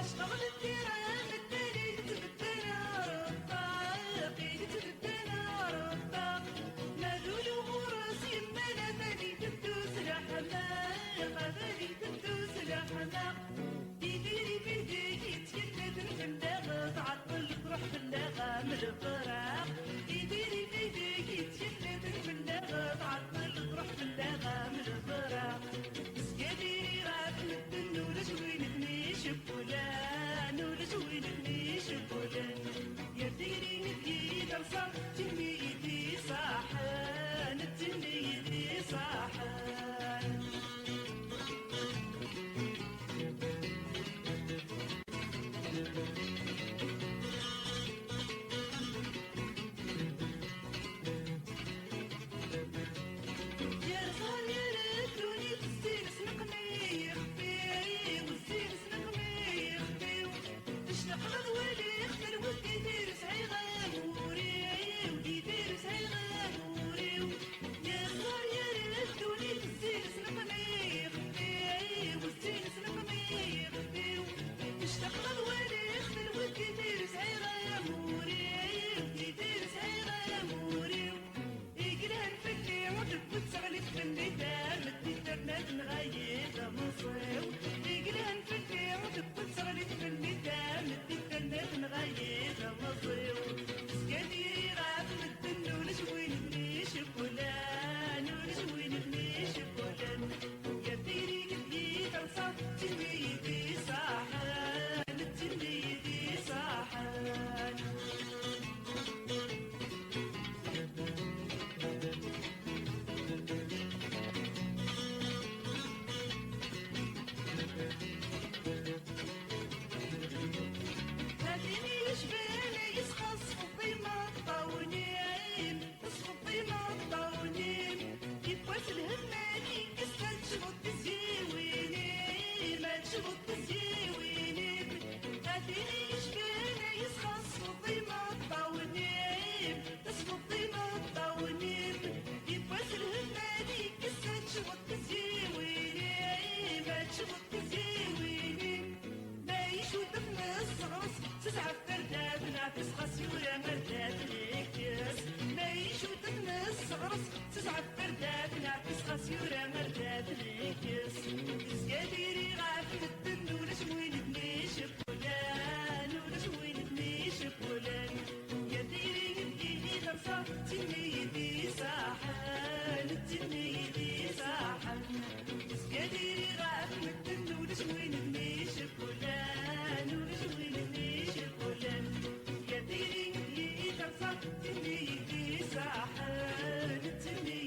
أشتغل التيران التالي تبدنا ربا قيد تبدنا ربا نادو الغرس يمانا ثاني تدوس لحما غادي تدوس لحما يديري بيديك يتكلد الفندق تعطل تروح فندق من الفراق يديري بيديك يتكلد الفندق تعطل تروح فندق من الفراق سكاديري غافل النور شوين بنيش بولان نور شوين بنيش بولان يا ديري ندي درصا تني يدي صاحان تني يدي صاحان نغير مصيو يقلن في الدير تبت صغلت في الميدان الدير نغير مصيو سكاديري غافل الدن ونشوين بنيش فلان ونشوين بنيش فلان يا ديري قدي تنصف تنيدي صاحان تنيدي صاحان سيورة مردات الكيس نعيشو تتنس غرس تسعة فردات نعكس سيورة مردات الكيس سكاديري غافل الدن ولا شوين بنيش فلان ولا شوين بنيش فلان يا ديري قدي درصا تنيدي صاحان تنيدي صاحان سكاديري غافل الدن ولا شوين بنيش فلان ولا شوين بنيش فلان يا ديري قدي درصا تنيدي صاحان تنيدي